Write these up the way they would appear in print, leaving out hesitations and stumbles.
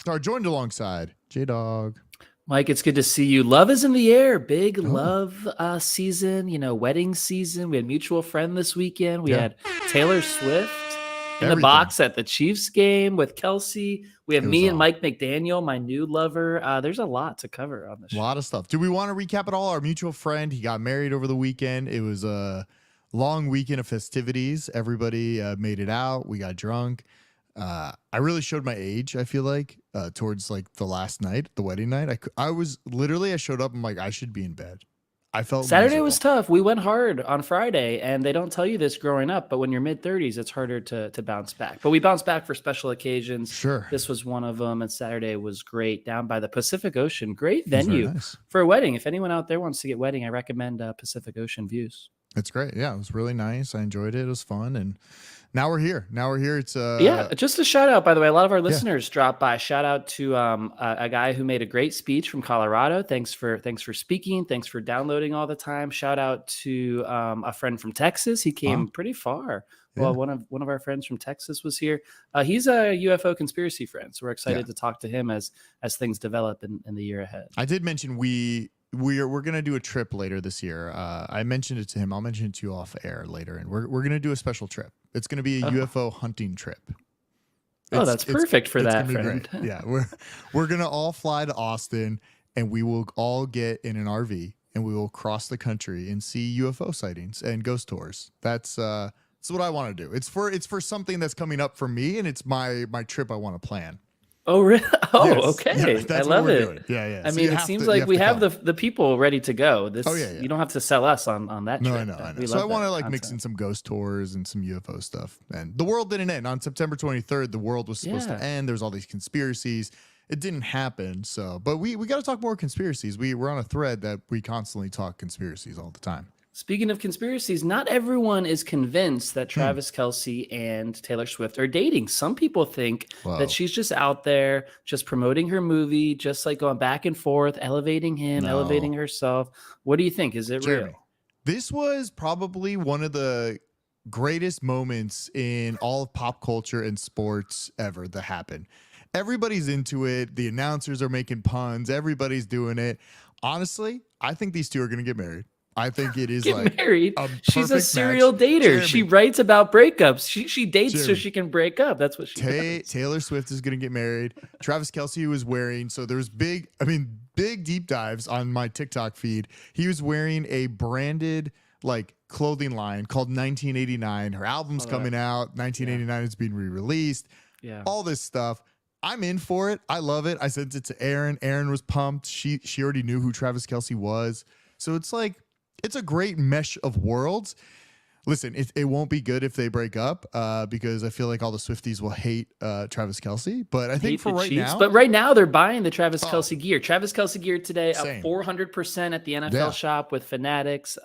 Are joined alongside J-Dog. Mike, it's good to see you. Love is in the air. Big Oh. love season, wedding season. We had mutual friend this weekend. We Yeah. had Taylor Swift in Everything. the box at the Chiefs game with Kelsey. We have It me was and all- Mike McDaniel, my new lover. There's a lot to cover on this A show. lot of stuff. Do we want to recap it all? Our mutual friend, he got married over the weekend. It was a long weekend of festivities. Everybody made it out. We got drunk. I really showed my age, I feel like, towards like the last night, the wedding night. I showed up, I'm like, I should be in bed. I felt Saturday miserable. was tough. We went hard on Friday, and they don't tell you this growing up, but when you're mid-30s, it's harder to bounce back. But we bounced back for special occasions. Sure. This was one of them, and Saturday was great down by the Pacific Ocean. Great It was very venue nice. for a wedding. If anyone out there wants to get wedding, I recommend Pacific Ocean views. It's great. Yeah, it was really nice. I enjoyed it. It was fun. And now we're here. It's Just a shout out, by the way. A lot of our listeners dropped by. Shout out to a guy who made a great speech from Colorado. Thanks for speaking. Thanks for downloading all the time. Shout out to a friend from Texas. He came pretty far. Yeah. Well, one of our friends from Texas was here. He's a UFO conspiracy friend, so we're excited to talk to him as things develop in the year ahead. I did mention we're gonna do a trip later this year. I mentioned it to him. I'll mention it to you off air later, and we're gonna do a special trip. It's gonna be a UFO hunting trip. That's perfect for that, friend. Great. Yeah, we're gonna all fly to Austin, and we will all get in an RV, and we will cross the country and see UFO sightings and ghost tours. That's what I want to do. It's for something that's coming up for me, and it's my trip I want to plan. Oh, really? Oh, Yes. okay. Yeah, I love it. Doing. Yeah. I mean, it seems like we have the people ready to go. Yeah. You don't have to sell us on that No, trip. I know. So I want to like mix in some ghost tours and some UFO stuff. And the world didn't end on September 23rd. The world was supposed to end. There's all these conspiracies. It didn't happen. So, but we got to talk more conspiracies. We're on a thread that we constantly talk conspiracies all the time. Speaking of conspiracies, not everyone is convinced that Travis Kelce and Taylor Swift are dating. Some people think that she's just out there, just promoting her movie, just like going back and forth, elevating him, elevating herself. What do you think? Is it real? This was probably one of the greatest moments in all of pop culture and sports ever that happened. Everybody's into it. The announcers are making puns. Everybody's doing it. Honestly, I think these two are going to get married. I think it is married. She's a serial dater. Jeremy. She writes about breakups. She dates so she can break up. That's what she does. Taylor Swift is going to get married. Travis Kelce was wearing, so there's big deep dives on my TikTok feed. He was wearing a branded like clothing line called 1989. Her album's coming out. 1989 is being re-released. Yeah. All this stuff. I'm in for it. I love it. I sent it to Aaron. Aaron was pumped. She already knew who Travis Kelce was. So it's like, it's a great mesh of worlds. Listen, it won't be good if they break up because I feel like all the Swifties will hate Travis Kelce. But I think for right now. But right now they're buying the Travis Kelce gear. Travis Kelce gear today up Same. 400% at the NFL shop with Fanatics.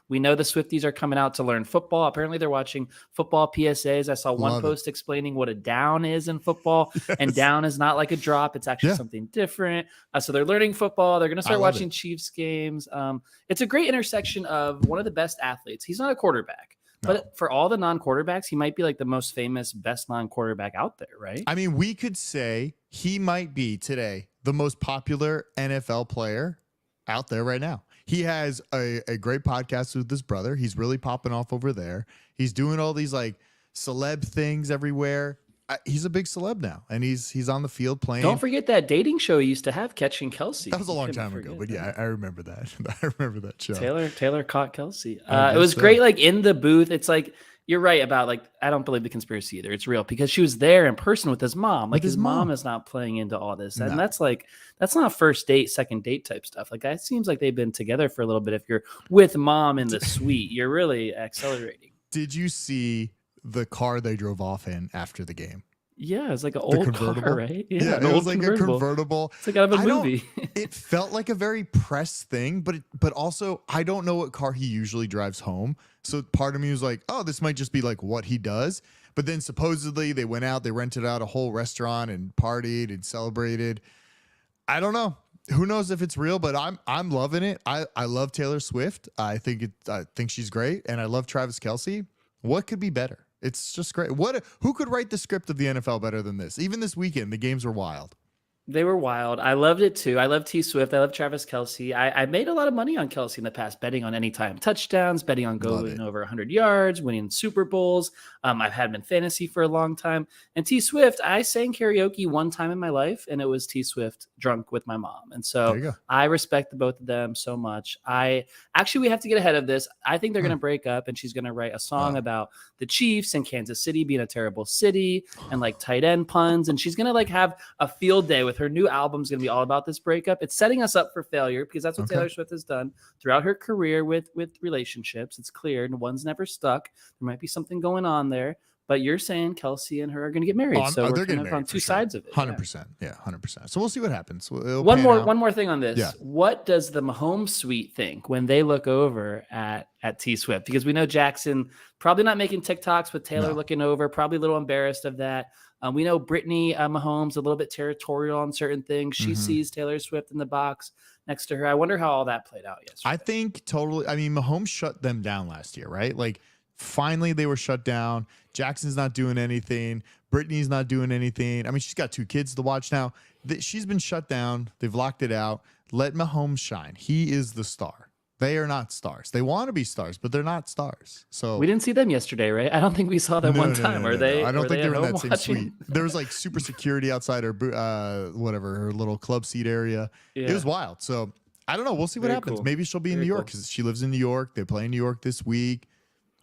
We know the Swifties are coming out to learn football. Apparently they're watching football PSAs. I saw one post explaining what a down is in football. And down is not like a drop. It's actually something different. So they're learning football. They're going to start watching Chiefs games. It's a great intersection of one of the best athletes. He's not a quarterback. No. But for all the non-quarterbacks, he might be like the most famous, best non-quarterback out there, right? I mean, we could say he might be today the most popular NFL player out there right now. He has a great podcast with his brother. He's really popping off over there. He's doing all these like celeb things everywhere. He's a big celeb now, and he's on the field playing. Don't forget that dating show he used to have, Catching Kelsey. That was a long time ago, but yeah, I remember that. I remember that show. Taylor caught Kelsey. It was great, like in the booth. It's like you're right about like I don't believe the conspiracy either. It's real because she was there in person with his mom. Like his mom is not playing into all this, and that's not first date, second date type stuff. Like it seems like they've been together for a little bit. If you're with mom in the suite, you're really accelerating. Did you see the car they drove off in after the game? Yeah, it's like an old car, right? Yeah, it was like a convertible. It's like out of a movie. It felt like a very press thing, but also I don't know what car he usually drives home. So part of me was like, oh, this might just be like what he does. But then supposedly they went out, they rented out a whole restaurant and partied and celebrated. I don't know. Who knows if it's real, but I'm loving it. I love Taylor Swift. I think she's great, and I love Travis Kelce. What could be better? It's just great. Who could write the script of the NFL better than this? Even this weekend, the games were wild. They were wild. I loved it too. I love T Swift. I love Travis Kelsey. I made a lot of money on Kelsey in the past, betting on anytime touchdowns, betting on Love going it. over 100 yards, winning Super Bowls. I've had him in fantasy for a long time. And T Swift, I sang karaoke one time in my life, and it was T Swift drunk with my mom. And There so you go. I respect the both of them so much. We have to get ahead of this. I think they're going to break up, and she's going to write a song about the Chiefs and Kansas City being a terrible city and like tight end puns. And she's going to like have a field day with her new album's going to be all about this breakup. It's setting us up for failure because that's what Taylor Swift has done throughout her career with relationships. It's clear and one's never stuck. There might be something going on there, but you're saying Kelsey and her are going to get married. So we're kind of on two sides of it. 100%. Yeah, 100%. So we'll see what happens. One more thing on this. Yeah. What does the Mahomes suite think when they look over at T Swift? Because we know Jackson probably not making TikToks with Taylor looking over, probably a little embarrassed of that. We know Brittany Mahomes a little bit territorial on certain things. She sees Taylor Swift in the box next to her. I wonder how all that played out yesterday. I think totally. I mean, Mahomes shut them down last year, right? Like, finally they were shut down. Jackson's not doing anything. Brittany's not doing anything. I mean, she's got 2 kids to watch now. She's been shut down. They've locked it out. Let Mahomes shine. He is the star. They are not stars. They want to be stars, but they're not stars. So we didn't see them yesterday, right? I don't think we saw them one time. Are they? I don't think they were in that watching? same suite. There was like super security outside her, her little club seat area. Yeah. It was wild. So I don't know. We'll see what happens. Cool. Maybe she'll be in New York because she lives in New York. They play in New York this week.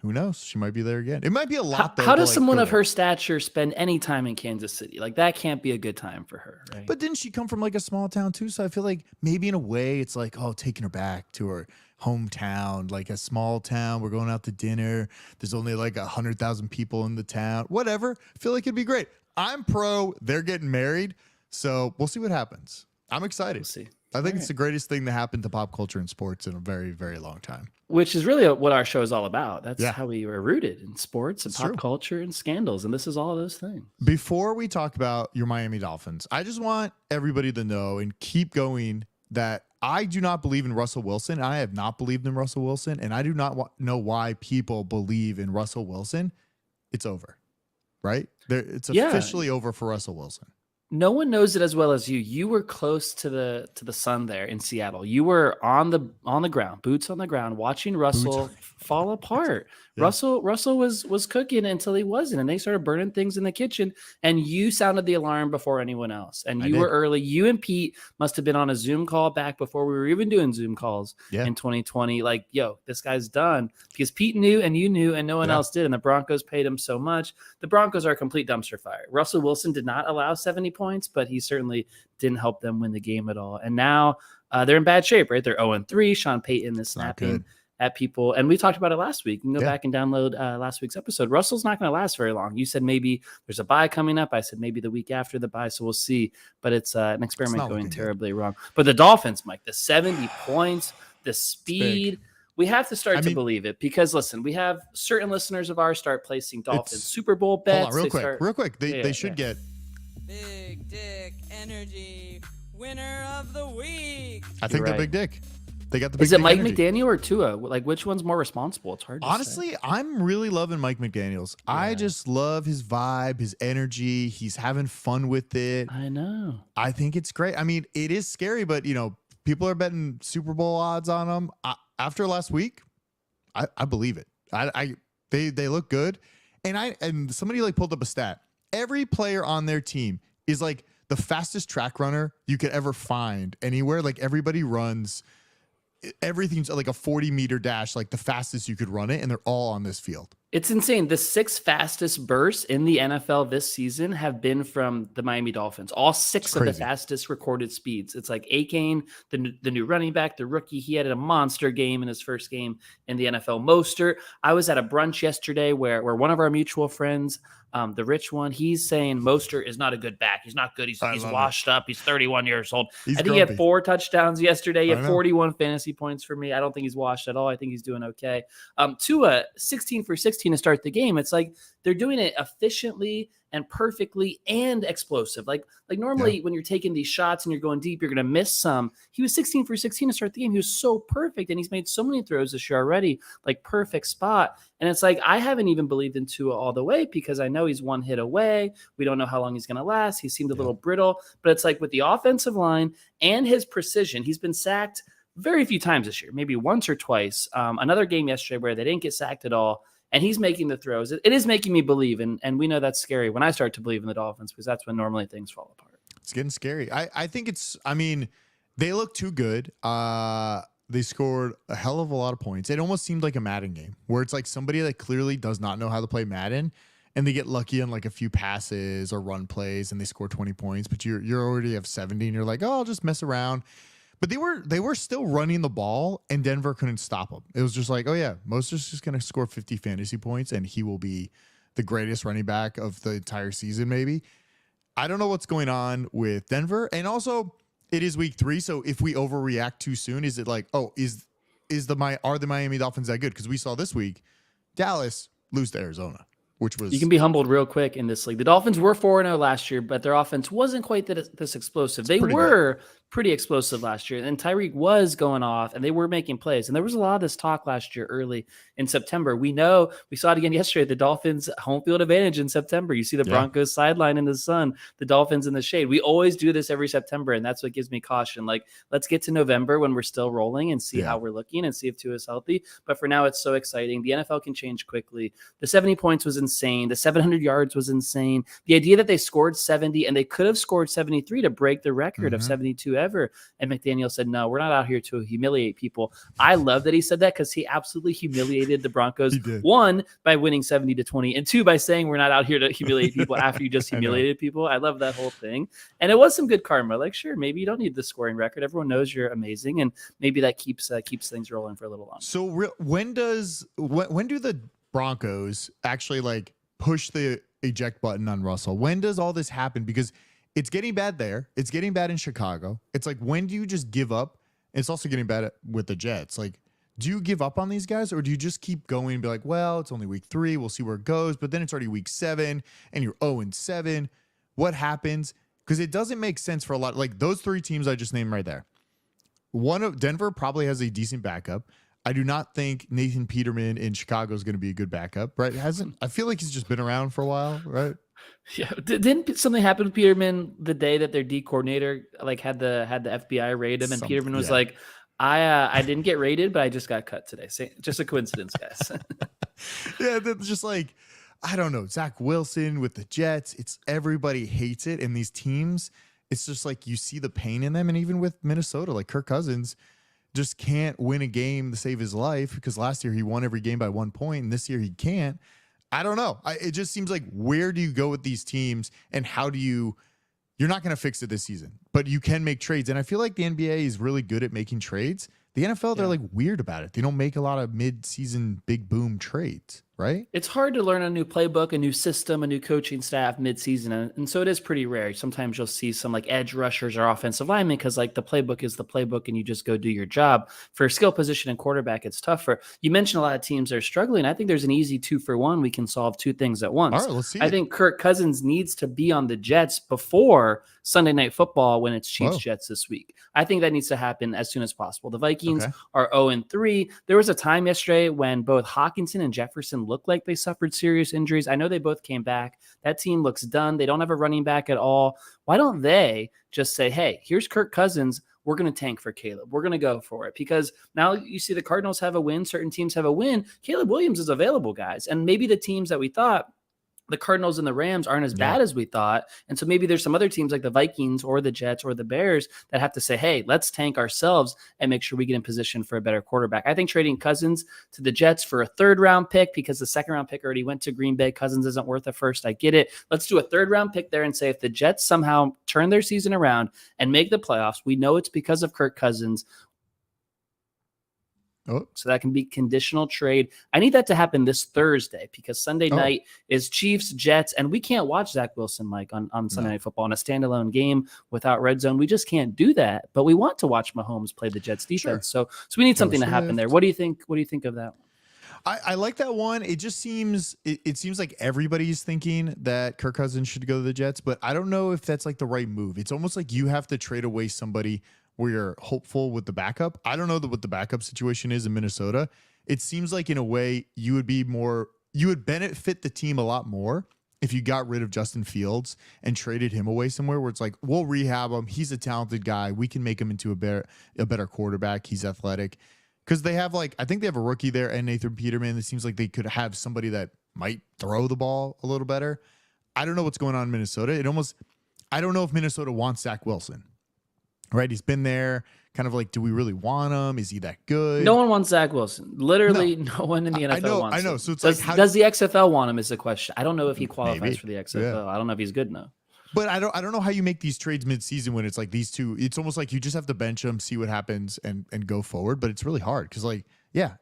Who knows? She might be there again. It might be a lot. How does someone of her stature spend any time in Kansas City? Like, that can't be a good time for her, right? But didn't she come from like a small town too? So I feel like maybe in a way it's like, taking her back to her hometown, like a small town. We're going out to dinner. There's only like 100,000 people in the town. Whatever. I feel like it'd be great. I'm pro. They're getting married. So we'll see what happens. I'm excited. We'll see. I think it's the greatest thing to happen to pop culture and sports in a very, very long time. Which is really what our show is all about. That's how we were rooted in sports and pop culture and scandals. And this is all of those things. Before we talk about your Miami Dolphins, I just want everybody to know and keep going that I do not believe in Russell Wilson. I have not believed in Russell Wilson. And I do not know why people believe in Russell Wilson. It's over, right? It's officially over for Russell Wilson. No one knows it as well as you. You were close to the sun there in Seattle. You were on the ground, boots on the ground, watching Russell fall apart. Yeah. Russell was cooking until he wasn't, and they started burning things in the kitchen. And you sounded the alarm before anyone else. And you were early. You and Pete must have been on a Zoom call back before we were even doing Zoom calls in 2020. Like, yo, this guy's done, because Pete knew and you knew and no one else did. And the Broncos paid him so much. The Broncos are a complete dumpster fire. Russell Wilson did not allow 70 points, but he certainly didn't help them win the game at all. And now they're in bad shape, right? They're 0-3. Sean Payton is snapping at people. And we talked about it last week. You can go back and download last week's episode. Russell's not going to last very long. You said maybe there's a bye coming up. I said maybe the week after the bye. So we'll see. But it's an experiment going terribly wrong. But the Dolphins, Mike, the 70 points, the speed. We have to start to believe it, because listen, we have certain listeners of ours start placing Dolphins Super Bowl bets. Hold on, real quick. They should get Big Dick Energy winner of the week. I think they're Big Dick. They got the big. Is it Mike McDaniel or Tua? Like, which one's more responsible? It's hard to honestly say. I'm really loving Mike McDaniels. Yeah. I just love his vibe, his energy. He's having fun with it. I know. I think it's great. I mean, it is scary, but people are betting Super Bowl odds on him. After last week, I believe it. They look good, and somebody like pulled up a stat. Every player on their team is like the fastest track runner you could ever find anywhere. Like, everybody runs. Everything's like a 40-meter dash, like the fastest you could run it, and they're all on this field. It's insane. The 6 fastest bursts in the NFL this season have been from the Miami Dolphins. All 6 of the fastest recorded speeds. It's like Akane, the new running back, the rookie. He had a monster game in his first game in the NFL. Mostert. I was at a brunch yesterday where one of our mutual friends, the rich one, he's saying Mostert is not a good back. He's not good. He's washed up. He's 31 years old. I think he had 4 touchdowns yesterday. He had 41 fantasy points for me. I don't think he's washed at all. I think he's doing okay. Tua, 16 for 60. 16 to start the game. It's like they're doing it efficiently and perfectly and explosive. Like normally when you're taking these shots and you're going deep, you're going to miss some. He was 16 for 16 to start the game. He was so perfect, and he's made so many throws this year already, like perfect spot. And it's like I haven't even believed in Tua all the way because I know he's one hit away. We don't know how long he's going to last. He seemed a little brittle, but it's like with the offensive line and his precision, he's been sacked very few times this year, maybe once or twice. Another game yesterday where they didn't get sacked at all. And he's making the throws. It is making me believe. And we know that's scary when I start to believe in the Dolphins because that's when normally things fall apart. It's getting scary. I think they look too good. They scored a hell of a lot of points. It almost seemed like a Madden game where it's like somebody that clearly does not know how to play Madden and they get lucky on like a few passes or run plays and they score 20 points, but you're already have 70 and you're like, oh, I'll just mess around. But they were still running the ball, and Denver couldn't stop them. It was just like, oh, yeah, Mostert's just going to score 50 fantasy points, and he will be the greatest running back of the entire season, maybe. I don't know what's going on with Denver. And also, it is week 3, so if we overreact too soon, is it like, oh, are the Miami Dolphins that good? Because we saw this week, Dallas lose to Arizona, which was... You can be humbled real quick in this league. The Dolphins were 4-0 last year, but their offense wasn't quite this explosive. They were pretty explosive last year, and Tyreek was going off, and they were making plays. And there was a lot of this talk last year early in September. We saw it again yesterday, the Dolphins home field advantage in September. You see the Broncos sideline in the sun, the Dolphins in the shade. We always do this every September, and that's what gives me caution. Like, let's get to November when we're still rolling and see how we're looking and see if Tua is healthy. But for now, it's so exciting. The NFL can change quickly. The 70 points was insane. The 700 yards was insane. The idea that they scored 70 and they could have scored 73 to break the record of 72 ever. And McDaniel said, no, we're not out here to humiliate people. I love that he said that because he absolutely humiliated the Broncos. One, by winning 70-20, and two, by saying we're not out here to humiliate people after you just humiliated people. I love that whole thing. And it was some good karma. Like, sure, maybe you don't need the scoring record. Everyone knows you're amazing. And maybe that keeps things rolling for a little longer. So when do the Broncos actually like push the eject button on Russell? When does all this happen? Because it's getting bad there. It's getting bad in Chicago. It's like, when do you just give up? It's also getting bad with the Jets. Like, do you give up on these guys, or do you just keep going and be like, well, it's only week 3. We'll see where it goes. But then it's already week 7 and you're 0-7. What happens? Because it doesn't make sense for a lot. Like those 3 teams I just named right there. One of Denver probably has a decent backup. I do not think Nathan Peterman in Chicago is going to be a good backup, right? I feel like he's just been around for a while, right? Yeah, didn't something happen with Peterman the day that their D coordinator like had the FBI raid him, and Peterman was like, I didn't get raided, but I just got cut today. Just a coincidence, guys. Yeah, that's just like, I don't know, Zach Wilson with the Jets. It's everybody hates it, and these teams, it's just like you see the pain in them, and even with Minnesota, like Kirk Cousins just can't win a game to save his life because last year he won every game by 1 point, and this year he can't. I don't know. It just seems like, where do you go with these teams, and how do you're not going to fix it this season, but you can make trades. And I feel like the NBA is really good at making trades. The NFL, they're like weird about it. They don't make a lot of mid-season big boom trades, right? It's hard to learn a new playbook, a new system, a new coaching staff mid-season. And so it is pretty rare. Sometimes you'll see some like edge rushers or offensive linemen because like the playbook is the playbook and you just go do your job. For skill position and quarterback, it's tougher. You mentioned a lot of teams that are struggling. I think there's an easy 2-for-1. We can solve 2 things at once. All right, let's see. I think Kirk Cousins needs to be on the Jets before Sunday Night Football when it's Chiefs-Jets this week. I think that needs to happen as soon as possible. The Vikings are 0-3. There was a time yesterday when both Hawkinson and Jefferson looked like they suffered serious injuries. I know they both came back. That team looks done. They don't have a running back at all. Why don't they just say, hey, here's Kirk Cousins. We're going to tank for Caleb. We're going to go for it. Because now you see the Cardinals have a win. Certain teams have a win. Caleb Williams is available, guys. And maybe the teams that we thought, the Cardinals and the Rams, aren't as bad as we thought. And so maybe there's some other teams like the Vikings or the Jets or the Bears that have to say, hey, let's tank ourselves and make sure we get in position for a better quarterback. I think trading Cousins to the Jets for a 3rd-round pick, because the 2nd-round pick already went to Green Bay. Cousins isn't worth a first. I get it. Let's do a 3rd-round pick there and say, if the Jets somehow turn their season around and make the playoffs, we know it's because of Kirk Cousins. So that can be conditional trade. I need that to happen this Thursday because Sunday night is Chiefs, Jets, and we can't watch Zach Wilson, Mike, on Sunday Night Football in a standalone game without red zone. We just can't do that. But we want to watch Mahomes play the Jets defense. So we need something to happen there. What do you think? What do you think of that? I like that one. It just seems it seems like everybody's thinking that Kirk Cousins should go to the Jets, but I don't know if that's like the right move. It's almost like you have to trade away somebody where you're hopeful with the backup. I don't know what the backup situation is in Minnesota. It seems like in a way you would benefit the team a lot more if you got rid of Justin Fields and traded him away somewhere where it's like, we'll rehab him. He's a talented guy. We can make him into a better quarterback. He's athletic. Because they have I think they have a rookie there and Nathan Peterman. It seems like they could have somebody that might throw the ball a little better. I don't know what's going on in Minnesota. I don't know if Minnesota wants Zach Wilson. Right? He's been there. Kind of like, do we really want him? Is he that good? No one wants Zach Wilson. Literally, no one in the NFL wants him. I know. So it's does the XFL want him is the question. I don't know if he qualifies for the XFL. Yeah. I don't know if he's good enough. But I don't know how you make these trades mid-season when it's like these two. It's almost like you just have to bench them, see what happens, and go forward. But it's really hard because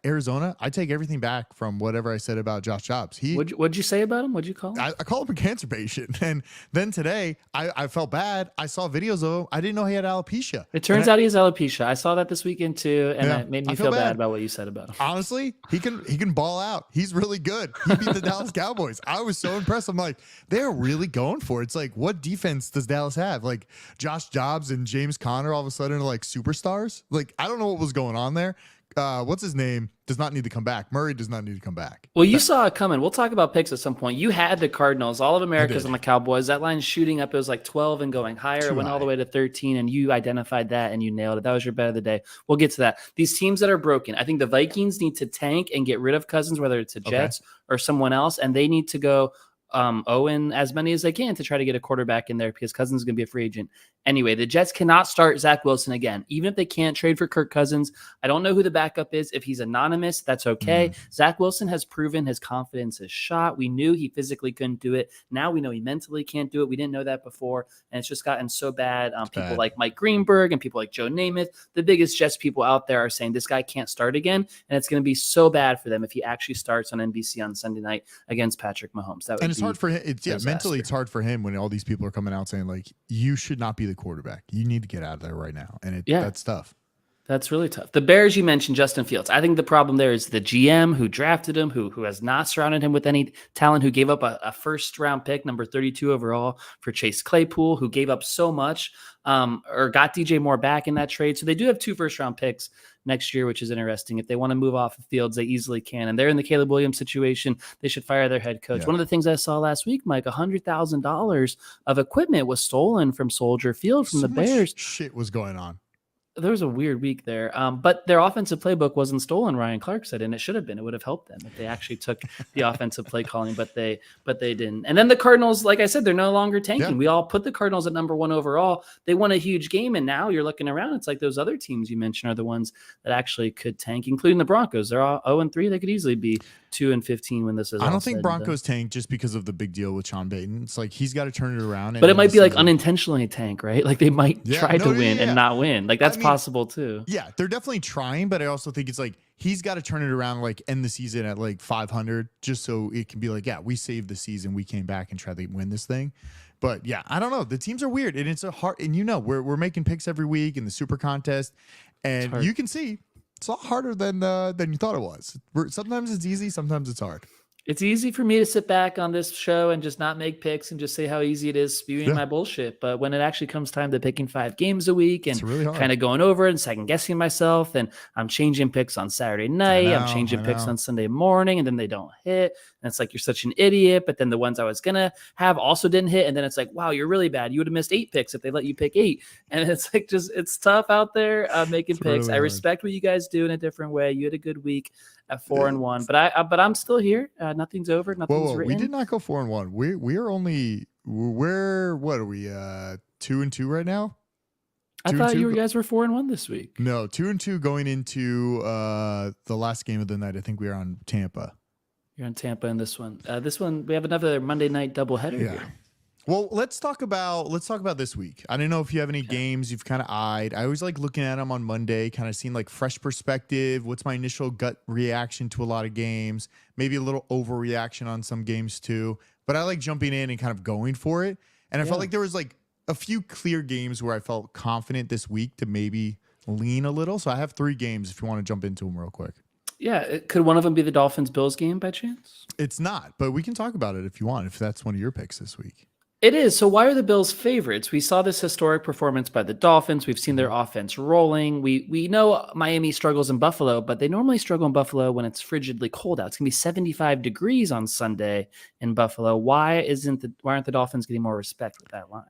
Arizona, I take everything back from whatever I said about Josh Jobs. What'd you say about him? What'd you call him? I call him a cancer patient. And then today, I felt bad. I saw videos of him. I didn't know he had alopecia. It turns out he has alopecia. I saw that this weekend too, and it made me feel bad about what you said about him. Honestly, he can ball out. He's really good. He beat the Dallas Cowboys. I was so impressed. I'm like, they're really going for it. It's like, what defense does Dallas have? Like Josh Jobs and James Conner all of a sudden are like superstars. Like, I don't know what was going on there. What's his name? Does not need to come back. Murray does not need to come back. Well, you saw it coming. We'll talk about picks at some point. You had the Cardinals, all of America's on the Cowboys. That line shooting up. It was like 12 and going higher. It went all the way to 13, and you identified that and you nailed it. That was your bet of the day. We'll get to that. These teams that are broken, I think the Vikings need to tank and get rid of Cousins, whether it's the Jets or someone else, and they need to go Owen as many as they can to try to get a quarterback in there because Cousins is going to be a free agent. Anyway, the Jets cannot start Zach Wilson again, even if they can't trade for Kirk Cousins. I don't know who the backup is. If he's anonymous, that's okay. Zach Wilson has proven his confidence is shot. We knew he physically couldn't do it. Now we know he mentally can't do it. We didn't know that before, and it's just gotten so bad. People like Mike Greenberg and people like Joe Namath, the biggest Jets people out there, are saying this guy can't start again, and it's going to be so bad for them if he actually starts on NBC on Sunday night against Patrick Mahomes. That would it's hard for him. Mentally, it's hard for him when all these people are coming out saying like, you should not be the quarterback. You need to get out of there right now. And that's tough. That's really tough. The Bears, you mentioned Justin Fields. I think the problem there is the GM who drafted him, who has not surrounded him with any talent, who gave up a first-round pick, number 32 overall, for Chase Claypool, who gave up so much, or got DJ Moore back in that trade. So they do have 2 first-round picks next year, which is interesting. If they want to move off of Fields, they easily can. And they're in the Caleb Williams situation. They should fire their head coach. One of the things I saw last week, Mike, $100,000 of equipment was stolen from Soldier Field from the Bears. Shit was going on. There was a weird week there, but their offensive playbook wasn't stolen, Ryan Clark said, and it should have been. It would have helped them if they actually took the offensive play calling, but they didn't. And then the Cardinals, like I said, they're no longer tanking. We all put the Cardinals at number 1 overall. They won a huge game, and now you're looking around. It's like those other teams you mentioned are the ones that actually could tank, including the Broncos. They're all 0-3. They could easily be 2-15 when this is. I don't think Broncos tank just because of the big deal with Sean Payton. It's like he's got to turn it around. But it might be like unintentionally tank, right? Like they might try to win and not win. Like that's possible too. Yeah, they're definitely trying, but I also think it's like he's got to turn it around, like end the season at like 500, just so it can be like, yeah, we saved the season, we came back and tried to win this thing. But yeah, I don't know. The teams are weird, and it's a hard. And we're making picks every week in the Super Contest, and you can see it's a lot harder than you thought it was. Sometimes it's easy, sometimes it's hard. It's easy for me to sit back on this show and just not make picks and just say how easy it is spewing my bullshit. But when it actually comes time to picking 5 games a week and really kind of going over it and second guessing myself, and I'm changing picks on Saturday night, I'm changing picks on Sunday morning, and then they don't hit. And it's like, you're such an idiot. But then the ones I was going to have also didn't hit. And then it's like, wow, you're really bad. You would have missed 8 picks if they let you pick 8. And it's like, it's tough out there making picks. Really I respect what you guys do in a different way. You had a good week at 4-1, but I'm still here. Nothing's over. Nothing's written. We did not go 4-1. We are only what are we 2-2 right now? I thought you guys were 4-1 this week. No, 2-2 going into the last game of the night. I think we are on Tampa. You're on Tampa in this one. This one we have another Monday night doubleheader here. Well, let's talk about this week. I don't know if you have any games you've kind of eyed. I always like looking at them on Monday, kind of seeing like fresh perspective. What's my initial gut reaction to a lot of games? Maybe a little overreaction on some games too. But I like jumping in and kind of going for it. And I felt like there was like a few clear games where I felt confident this week to maybe lean a little. So I have 3 games if you want to jump into them real quick. Could one of them be the Dolphins-Bills game by chance? It's not, but we can talk about it if you want, if that's one of your picks this week. It is. So why are the Bills favorites? We saw this historic performance by the Dolphins. We've seen their offense rolling. We know Miami struggles in Buffalo, but they normally struggle in Buffalo when it's frigidly cold out. It's gonna be 75 degrees on Sunday in Buffalo. Why aren't the Dolphins getting more respect with that line?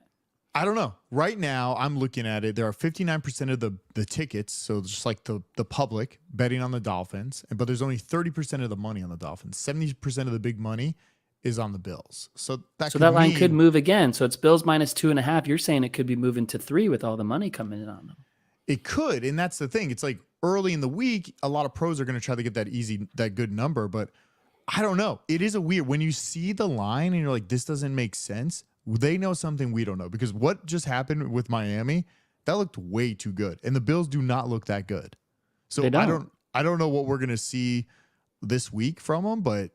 I don't know. Right now, I'm looking at it. There are 59% of the tickets, so just like the public betting on the Dolphins, but there's only 30% of the money on the Dolphins. 70% of the big money is on the Bills. So that line could move again. So it's Bills minus 2.5. You're saying it could be moving to 3 with all the money coming in on them. It could, and that's the thing. It's like early in the week, a lot of pros are going to try to get that good number, but I don't know. It is a weird when you see the line and you're like, this doesn't make sense. They know something we don't know, because what just happened with Miami, that looked way too good, and the Bills do not look that good. So I don't know what we're going to see this week from them, but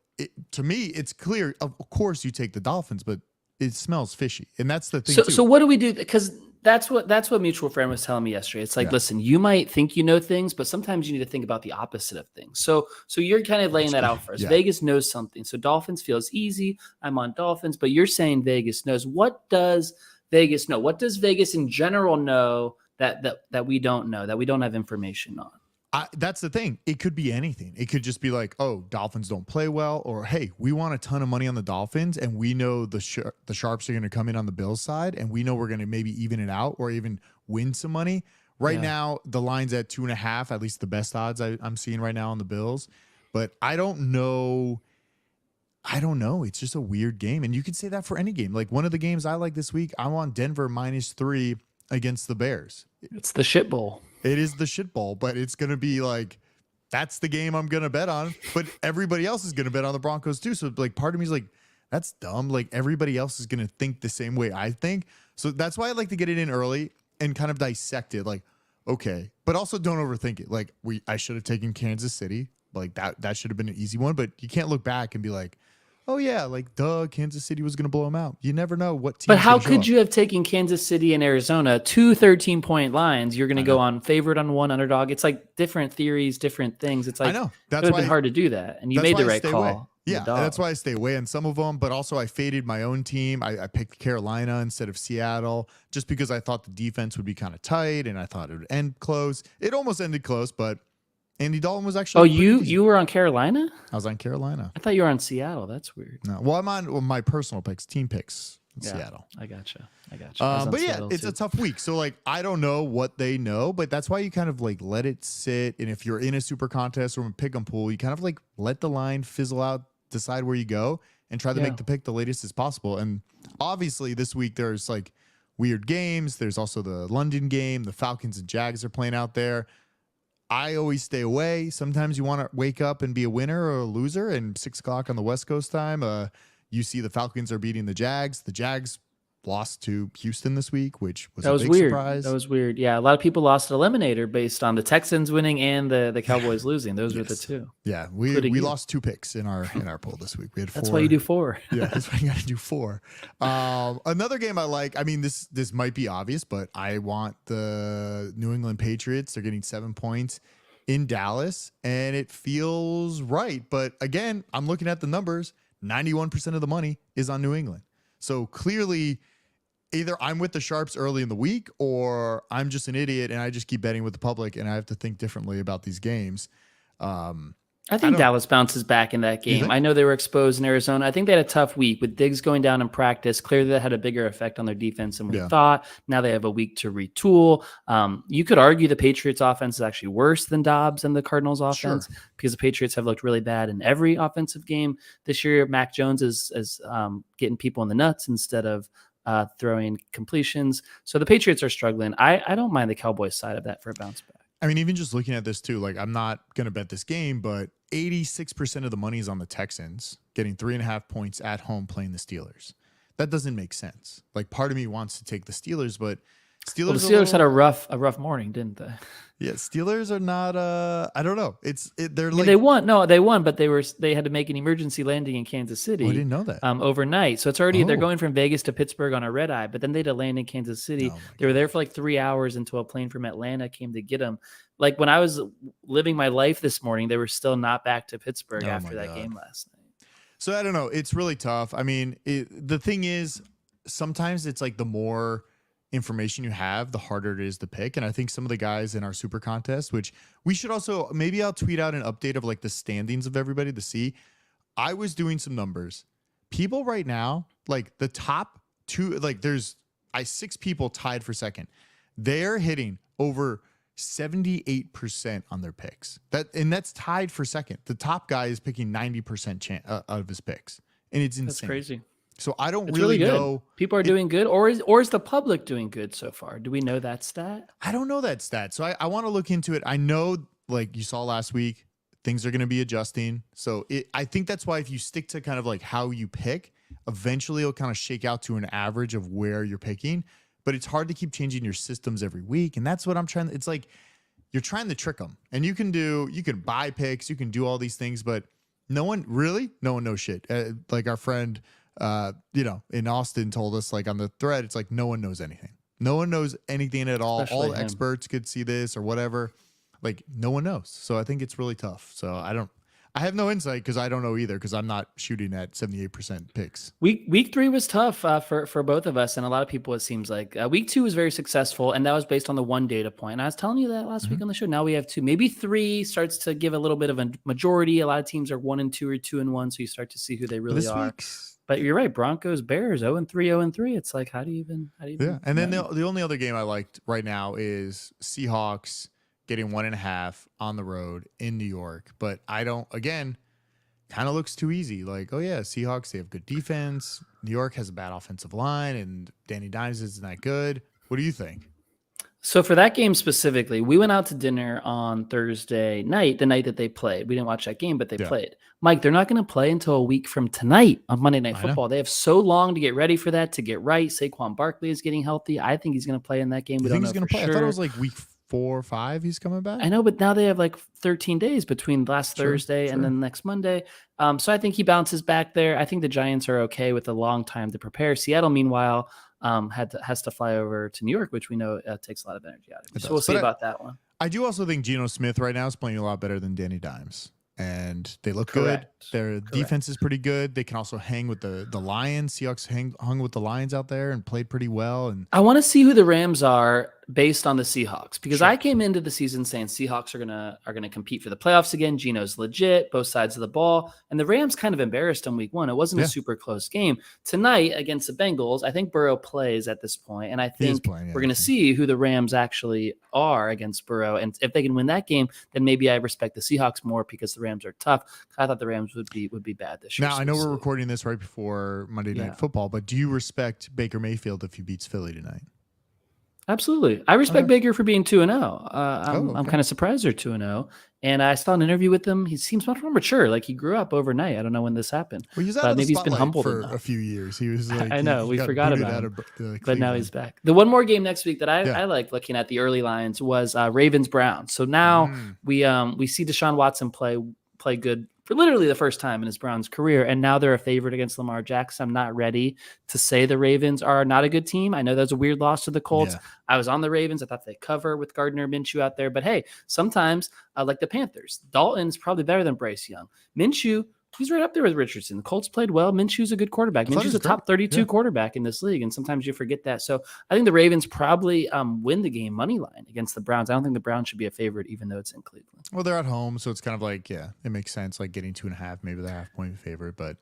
to me, it's clear. Of course, you take the Dolphins, but it smells fishy, and that's the thing. So what do we do? Because that's what mutual friend was telling me yesterday. It's like, listen, you might think you know things, but sometimes you need to think about the opposite of things. So you're kind of laying that out for us. Yeah. Vegas knows something. So Dolphins feels easy. I'm on Dolphins, but you're saying Vegas knows. What does Vegas know? What does Vegas in general know that we don't know, that we don't have information on? That's the thing. It could be anything. It could just be like, oh, Dolphins don't play well, or hey, we want a ton of money on the Dolphins, and we know the Sharps are going to come in on the Bills side, and we know we're going to maybe even it out or even win some money. Right now, the line's at 2.5, at least the best odds I'm seeing right now on the Bills. But I don't know. It's just a weird game, and you could say that for any game. Like one of the games I like this week, I'm on Denver -3 against the Bears. It's the shit bowl. It is the shit bowl, but it's going to be like, that's the game I'm going to bet on. But everybody else is going to bet on the Broncos too. So like part of me is like, that's dumb. Like everybody else is going to think the same way I think. So that's why I like to get it in early and kind of dissect it. Like, okay, but also don't overthink it. Like I should have taken Kansas City. Like that should have been an easy one, but you can't look back and be like, oh yeah, like Kansas City was going to blow them out. You never know what team. But how could you have taken Kansas City and Arizona, 2 13-point lines? You're going to go on favorite on one, underdog. It's like different theories, different things. It's like, I know that's why it's hard to do that, and you made the right call. Away. Yeah, that's why I stay away on some of them. But also, I faded my own team. I picked Carolina instead of Seattle just because I thought the defense would be kind of tight, and I thought it would end close. It almost ended close, but Andy Dalton was actually. Oh, you were on Carolina? I was on Carolina. I thought you were on Seattle. That's weird. No, well, I'm on my personal picks, team picks in Seattle. I gotcha. But yeah, it's a tough week. So like, I don't know what they know, but that's why you kind of like let it sit. And if you're in a super contest or a pick 'em pool, you kind of like let the line fizzle out, decide where you go, and try to make the pick the latest as possible. And obviously, this week there's like weird games. There's also the London game. The Falcons and Jags are playing out there. I always stay away. Sometimes you want to wake up and be a winner or a loser. And 6 o'clock on the West Coast time, you see the Falcons are beating the Jags. The Jags lost to Houston this week, which was a big weird. Surprise. That was weird. Yeah, a lot of people lost at Eliminator based on the Texans winning and the Cowboys losing. Those were the two. Yeah, we lost 2 picks in our poll this week. We had 4. That's why you do 4. Yeah, that's why you got to do 4. Another game I like. I mean, this might be obvious, but I want the New England Patriots. They're getting 7 points in Dallas, and it feels right. But again, I'm looking at the numbers. 91% of the money is on New England. So clearly, either I'm with the Sharps early in the week, or I'm just an idiot and I just keep betting with the public, and I have to think differently about these games. I think Dallas bounces back in that game. I know they were exposed in Arizona. I think they had a tough week with Diggs going down in practice. Clearly, that had a bigger effect on their defense than we thought. Now they have a week to retool. You could argue the Patriots offense is actually worse than Dobbs and the Cardinals offense because the Patriots have looked really bad in every offensive game this year. Mac Jones is getting people in the nuts instead of throwing completions. So the Patriots are struggling. I don't mind the Cowboys side of that for a bounce back. I mean, even just looking at this too, like I'm not going to bet this game, but 86% of the money is on the Texans getting 3.5 points at home playing the Steelers. That doesn't make sense. Like part of me wants to take the Steelers, but Well, the Steelers Steelers had a rough morning, didn't they? yeah. Steelers are not. I don't know. They're I mean, like they won. No, they won, but they had to make an emergency landing in Kansas oh, I City didn't know that. overnight. So it's already they're Oh. going from Vegas to Pittsburgh on a red eye, but then they had to land in Kansas City. Oh my They were God. there for like 3 hours until a plane from Atlanta came to get them. Like when I was living my life this morning, they were still not back to Pittsburgh Oh after my that God. game last night. So I don't know. It's really tough. I mean, the thing is, sometimes it's like the more information you have, the harder it is to pick. And I think some of the guys in our super contest, which we should also maybe I'll tweet out an update of like the standings of everybody to see. I was doing some numbers. People right now, like the top two, like there's 6 people tied for second. They're hitting over 78% on their picks. That's tied for second. The top guy is picking 90% out of his picks. And it's insane. That's crazy. So I don't It's really good. know. People are doing good, or is the public doing good so far? Do we know that stat? I don't know that stat. So I want to look into it. I know, like you saw last week, things are going to be adjusting. So I think that's why if you stick to kind of like how you pick, eventually it'll kind of shake out to an average of where you're picking. But it's hard to keep changing your systems every week. And that's what I'm trying. It's like you're trying to trick them. And you can buy picks, you can do all these things, but no one knows shit. Like our friend, in Austin told us, like on the thread, it's like no one knows anything. No one knows anything at all. Especially All him. experts could see this or whatever. Like no one knows. So I think it's really tough. So I have no insight because I don't know either because I'm not shooting at 78% picks. Week 3 was tough for both of us and a lot of people. It seems like week 2 was very successful, and that was based on the one data point. And I was telling you that last week on the show. Now we have 2, maybe 3 starts to give a little bit of a majority. A lot of teams are 1-2 or 2-1, so you start to see who they really are. But you're right, Broncos, Bears, 0-3, 0-3. It's like how do you even? Yeah, and then the only other game I liked right now is Seahawks getting 1.5 on the road in New York. But I don't, again, kind of looks too easy. Like, oh yeah, Seahawks, they have good defense. New York has a bad offensive line, and Danny Dimes isn't that good. What do you think? So for that game specifically, we went out to dinner on Thursday night, the night that they played. We didn't watch that game, but they played. Mike, they're not going to play until a week from tonight on Monday Night Football. They have so long to get ready for that, to get right. Saquon Barkley is getting healthy. I think he's going to play in that game. We don't know for sure. I thought it was like week 4 or 5 he's coming back. I know, but now they have like 13 days between last Thursday and then next Monday. So I think he bounces back there. I think the Giants are okay with a long time to prepare. Seattle, meanwhile, has to fly over to New York, which we know takes a lot of energy out of it. So we'll see about that one. I do also think Geno Smith right now is playing a lot better than Danny Dimes. And they look Correct. good. Their defense is pretty good. They can also hang with the Lions. Seahawks hung with the Lions out there and played pretty well. And I want to see who the Rams are based on the Seahawks, because I came into the season saying Seahawks are gonna compete for the playoffs again. Geno's legit, both sides of the ball, and the Rams kind of embarrassed them week 1. It wasn't a super close game. Tonight against the Bengals, I think Burrow plays at this point, and I think we're gonna see who the Rams actually are against Burrow, and if they can win that game, then maybe I respect the Seahawks more because the Rams are tough. I thought the Rams would be bad this year. Now I know we're recording this right before Monday Night Football, but do you respect Baker Mayfield if he beats Philly tonight? Absolutely. I respect Baker for being 2-0. I'm kind of surprised they're 2-0. And I saw an interview with him. He seems much more mature. Like he grew up overnight. I don't know when this happened. Well, he's out of the maybe he's been humbled for a few years. He was like, I know. We forgot about him. But now Cleveland. he's back. The one more game next week that I like looking at the early lines was Ravens-Browns. So now we see Deshaun Watson play good for literally the first time in his Browns career. And now they're a favorite against Lamar Jackson. I'm not ready to say the Ravens are not a good team. I know that's a weird loss to the Colts. Yeah. I was on the Ravens. I thought they cover with Gardner Minshew out there. But hey, sometimes like the Panthers, Dalton's probably better than Bryce Young. Minshew, he's right up there with Richardson. The Colts played well. Minshew's a good quarterback. Minshew's a top 32 quarterback in this league, and sometimes you forget that. So I think the Ravens probably win the game money line against the Browns. I don't think the Browns should be a favorite, even though it's in Cleveland. Well, they're at home, so it's kind of like, it makes sense, like getting 2.5, maybe the half-point favorite. But,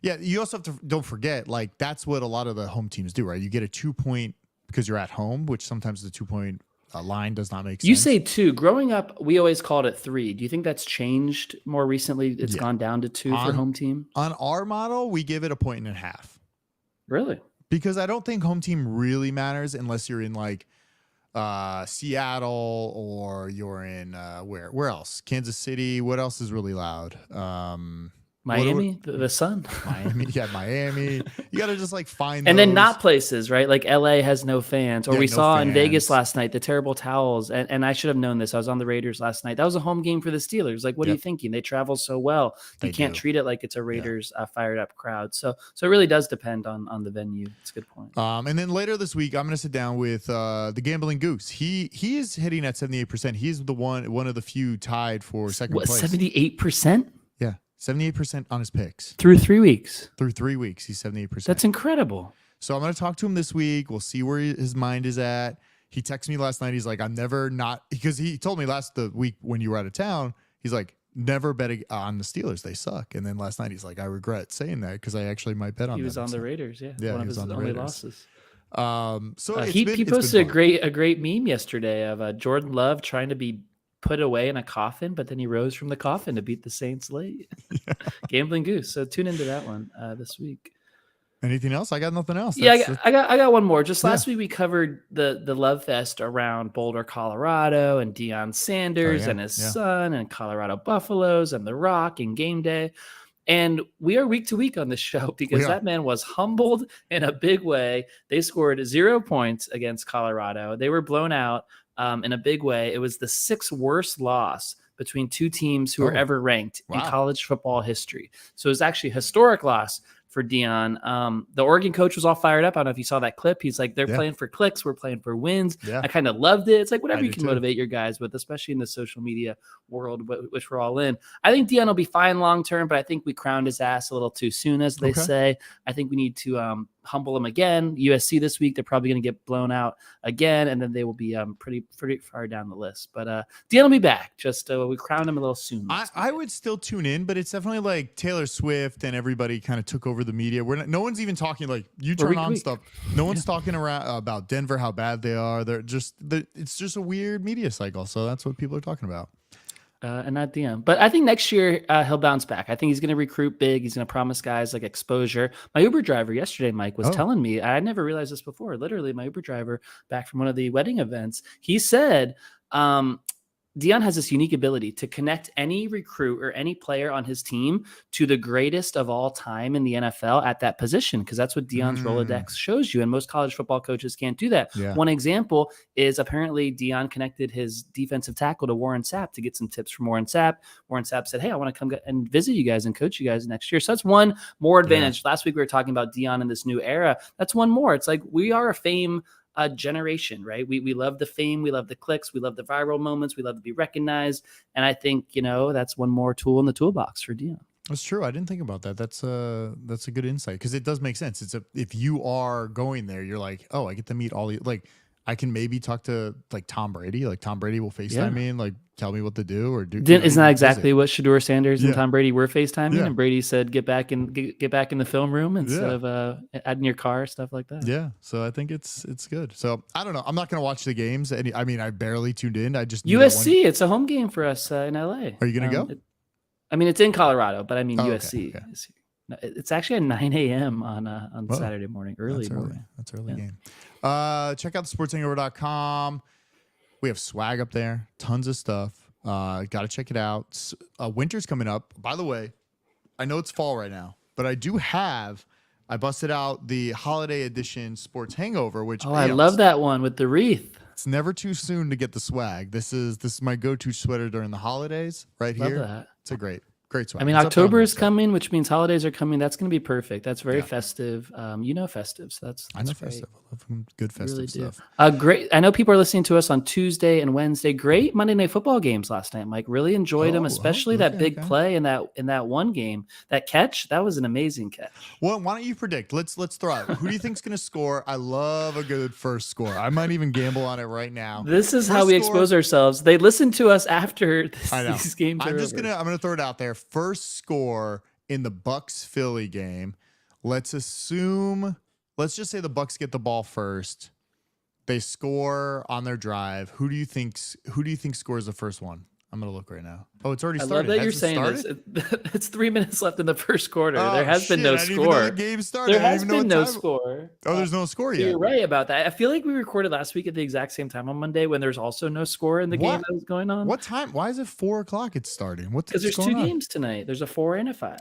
yeah, you also have to don't forget, like, that's what a lot of the home teams do, right? You get a 2-point because you're at home, which sometimes the 2-point line does not make sense. You say 2. Growing up, we always called it 3. Do you think that's changed more recently? It's gone down to 2 for home team? On our model, we give it a 1.5. Really? Because I don't think home team really matters unless you're in like Seattle or you're in where else? Kansas City. What else is really loud? Miami, the sun. Miami, yeah, Miami. You got to just like find And those. then not places, right? Like LA has no fans. Or Yeah, we no saw in Vegas fans. last night the terrible towels. And I should have known this. I was on the Raiders last night. That was a home game for the Steelers. Like, what are you thinking? They travel so well. You They can't do. treat it like it's a Raiders fired up crowd. So it really does depend on the venue. It's a good point. And then later this week, I'm going to sit down with the Gambling Goose. He is hitting at 78%. He's the one of the few tied for second What, place. 78%? Yeah, 78% on his picks. Through 3 weeks. Through 3 weeks, he's 78%. That's incredible. So I'm going to talk to him this week. We'll see where his mind is at. He texted me last night. He's like, I'm never not, because he told me the week when you were out of town, he's like, never bet on the Steelers. They suck. And then last night, he's like, I regret saying that because I actually might bet on them. He was on the Raiders, yeah. Yeah, One he of was his on the only Raiders. losses. So He posted a great meme yesterday of Jordan Love trying to be put away in a coffin, but then he rose from the coffin to beat the Saints late. Gambling Goose. So tune into that one this week. Anything else? I got nothing else. I got one more. Just last week we covered the Love Fest around Boulder, Colorado, and Deion Sanders and his son, and Colorado Buffaloes, and The Rock, and Game Day. And we are week to week on this show because that man was humbled in a big way. They scored 0 points against Colorado. They were blown out in a big way. It was the 6th worst loss between two teams who were ever ranked in college football history. So it was actually a historic loss for Deion. The Oregon coach was all fired up. I don't know if you saw that clip. He's like, they're playing for clicks. We're playing for wins. Yeah. I kind of loved it. It's like whatever you can motivate your guys with, especially in the social media world, which we're all in. I think Deion will be fine long-term, but I think we crowned his ass a little too soon, as they say. I think we need to humble him again. USC this week, they're probably going to get blown out again, and then they will be pretty far down the list. But Deion will be back. Just we crowned him a little soon. I would still tune in, but it's definitely like Taylor Swift and everybody kind of took over the media. No one's even talking like you turn on stuff. No one's talking around about Denver, how bad they are. It's just a weird media cycle. So that's what people are talking about. And not Deion. But I think next year he'll bounce back. I think he's going to recruit big. He's going to promise guys like exposure. My Uber driver yesterday, Mike, was telling me, I never realized this before. Literally, my Uber driver back from one of the wedding events, he said, Deion has this unique ability to connect any recruit or any player on his team to the greatest of all time in the NFL at that position, because that's what Deion's Rolodex shows you. And most college football coaches can't do that. Yeah. One example is apparently Deion connected his defensive tackle to Warren Sapp to get some tips from Warren Sapp. Warren Sapp said, hey, I want to come and visit you guys and coach you guys next year. So that's one more advantage. Yeah. Last week we were talking about Deion in this new era. That's one more. It's like we are a fame generation, right? We love the fame, we love the clicks, we love the viral moments, we love to be recognized, and I think that's one more tool in the toolbox for Deion. That's true. I didn't think about that. That's a good insight because it does make sense. If you are going there, you're like, oh, I get to meet all the I can maybe talk to like Tom Brady. Like Tom Brady will FaceTime me and like tell me what to do or do. Isn't that exactly what Shedeur Sanders and Tom Brady were FaceTiming? Yeah. And Brady said, get back in the film room instead of adding your car, stuff like that. Yeah. So I think it's good. So I don't know. I'm not going to watch the games. I mean, I barely tuned in. I just USC. It's a home game for us in LA. Are you going to go? It's in Colorado, but I mean USC. Okay. It's actually at 9 a.m. on Saturday morning, early morning. That's early game. Check out thesportshangover.com. We have swag up there, tons of stuff. Got to check it out. Winter's coming up. By the way, I know it's fall right now, but I busted out the holiday edition Sports Hangover, which I love that one with the wreath. It's never too soon to get the swag. This is my go-to sweater during the holidays right here. Love that. It's a great swag. I mean, October is coming, which means holidays are coming. That's going to be perfect. That's very festive. Festive. So that's I know great. festive. I love good festive really stuff. Great. I know people are listening to us on Tuesday and Wednesday. Great Monday Night Football games last night, Mike. Really enjoyed them, especially that big play in that one game. That catch, that was an amazing catch. Well, why don't you predict? Let's throw out. Who do you think's going to score? I love a good first score. I might even gamble on it right now. This is how we expose ourselves. They listen to us after these games. I'm gonna throw it out there. First score in the Bucks-Philly game. Let's just say the Bucks get the ball first. They score on their drive. Who do you think scores the first one? I'm gonna look right now. Oh, it's already started. I love that you're saying this. It's 3 minutes left in the first quarter. There has been no score. The game started. There has been no score. Oh, there's no score yet. You're right about that. I feel like we recorded last week at the exact same time on Monday when there's also no score in the game that was going on. What time? Why is it 4:00? It's starting. Because there's 2 games tonight. There's a 4 and a 5.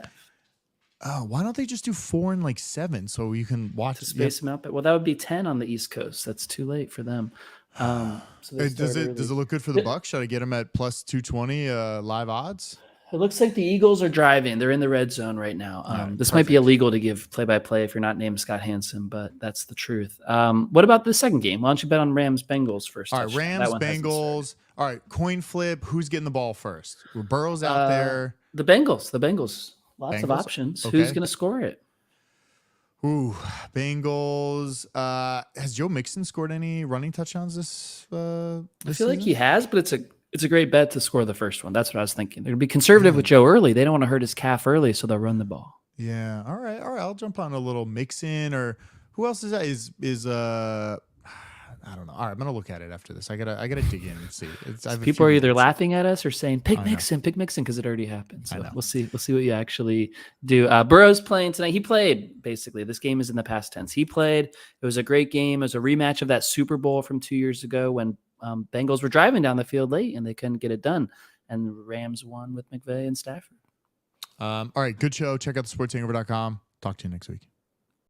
Why don't they just do 4 and like 7 so you can watch to space them out? But well, that would be 10 on the East Coast. That's too late for them. So does it look good for the Bucks? Should I get them at plus 220 live odds? It looks like the Eagles are driving. They're in the red zone right now. This might be illegal to give play-by-play if you're not named Scott Hansen, but that's the truth. What about the second game? Why don't you bet on Rams-Bengals first? All right, Rams-Bengals. All right, coin flip. Who's getting the ball first? Burrow's out there. The Bengals. Lots of options. Okay. Who's going to score it? Ooh, Bengals. Has Joe Mixon scored any running touchdowns this I feel like he has, but it's a great bet to score the first one. That's what I was thinking. They're going to be conservative with Joe early. They don't want to hurt his calf early, so they'll run the ball. Yeah. All right. I'll jump on a little Mixon, or who else is that? Is I don't know. All right, I'm gonna look at it after this. I gotta dig in and see. People are either laughing at us or saying pick Mixon because it already happened. So we'll see what you actually do. Burrow's playing tonight. He played basically. This game is in the past tense. He played. It was a great game. It was a rematch of that Super Bowl from 2 years ago when Bengals were driving down the field late and they couldn't get it done. And the Rams won with McVay and Stafford. All right, good show. Check out thesportshangover.com. Talk to you next week.